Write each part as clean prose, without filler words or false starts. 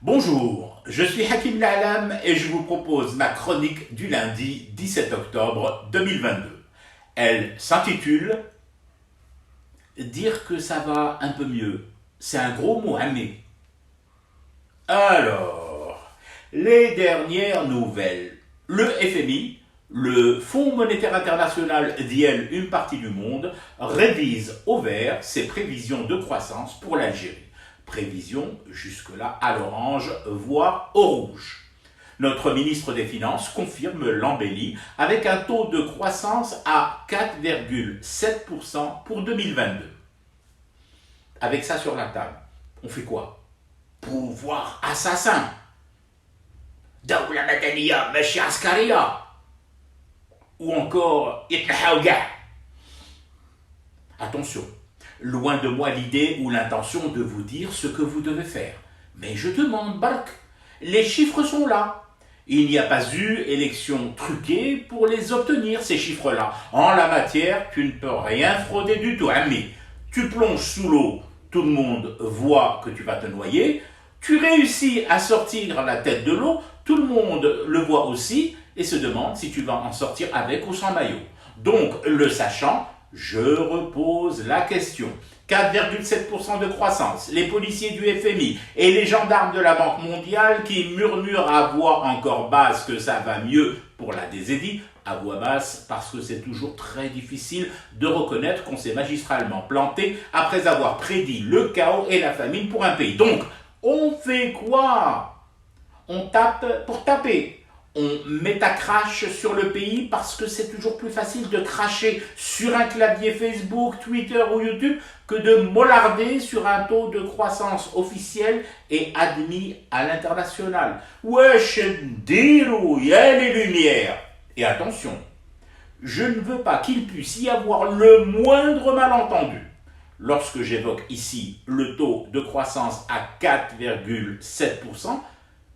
Bonjour, je suis Hakim La'alam et je vous propose ma chronique du lundi 17 octobre 2022. Elle s'intitule Dire que ça va un peu mieux. C'est un gros mot, hein, mais. Alors, les dernières nouvelles. Le FMI, le Fonds monétaire international d'IEL, une partie du monde, révise au vert ses prévisions de croissance pour l'Algérie. Prévisions jusque-là à l'orange, voire au rouge. Notre ministre des Finances confirme l'embellie avec un taux de croissance à 4,7% pour 2022. Avec ça sur la table, on fait quoi? Pouvoir assassin. Dawla Madaniya, Mashi Askaria. Ou encore Itnahaw Gah. Attention, loin de moi l'idée ou l'intention de vous dire ce que vous devez faire. Mais je demande, Bark, les chiffres sont là. Il n'y a pas eu élection truquée pour les obtenir, ces chiffres-là. En la matière, tu ne peux rien frauder du tout. Hein, mais tu plonges sous l'eau, tout le monde voit que tu vas te noyer. Tu réussis à sortir la tête de l'eau, tout le monde le voit aussi et se demande si tu vas en sortir avec ou sans maillot. Donc, le sachant, je repose la question. 4,7% de croissance, les policiers du FMI et les gendarmes de la Banque mondiale qui murmurent à voix encore basse que ça va mieux pour la DZI, à voix basse parce que c'est toujours très difficile de reconnaître qu'on s'est magistralement planté après avoir prédit le chaos et la famine pour un pays. Donc, on fait quoi? On tape pour taper. On métacrache sur le pays parce que c'est toujours plus facile de cracher sur un clavier Facebook, Twitter ou YouTube que de mollarder sur un taux de croissance officiel et admis à l'international. Wesh, dirou, y a les lumières. Et attention, je ne veux pas qu'il puisse y avoir le moindre malentendu. Lorsque j'évoque ici le taux de croissance à 4,7%,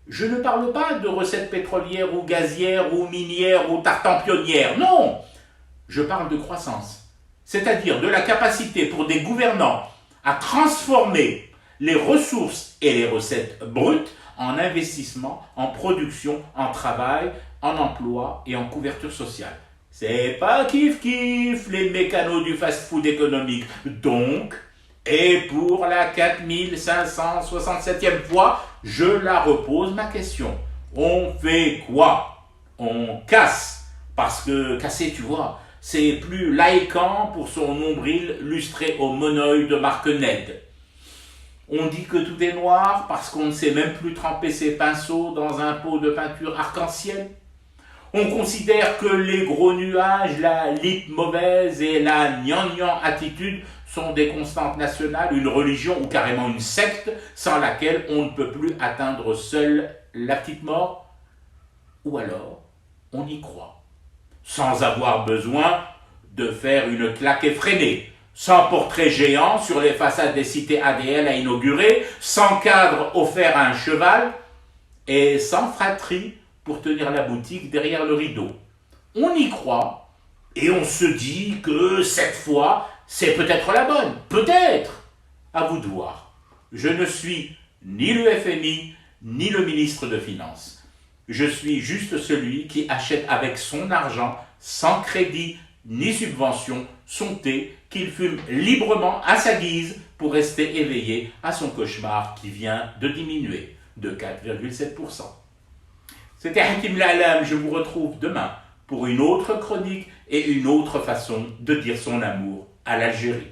je ne parle pas de recettes pétrolières ou gazières ou minières ou tartampionnières, non. Je parle de croissance, c'est-à-dire de la capacité pour des gouvernants à transformer les ressources et les recettes brutes en investissement, en production, en travail, en emploi et en couverture sociale. C'est pas kiff-kiff les mécanos du fast-food économique. Donc, et pour la 4567e fois, je la repose ma question. On fait quoi? On casse. Parce que casser, tu vois, c'est plus laïquant pour son nombril lustré au monoeil de marque Ned. On dit que tout est noir parce qu'on ne sait même plus tremper ses pinceaux dans un pot de peinture arc-en-ciel. On considère que les gros nuages, la lite mauvaise et la gnangnan attitude sont des constantes nationales, une religion ou carrément une secte sans laquelle on ne peut plus atteindre seul la petite mort. Ou alors, on y croit, sans avoir besoin de faire une claque effrénée, sans portrait géant sur les façades des cités ADL à inaugurer, sans cadre offert à un cheval et sans fratrie pour tenir la boutique derrière le rideau. On y croit et on se dit que cette fois, c'est peut-être la bonne. Peut-être. À vous de voir. Je ne suis ni le FMI, ni le ministre de Finances. Je suis juste celui qui achète avec son argent, sans crédit ni subvention, son thé qu'il fume librement à sa guise pour rester éveillé à son cauchemar qui vient de diminuer de 4,7%. C'était Hakim La'alam, je vous retrouve demain pour une autre chronique et une autre façon de dire son amour à l'Algérie.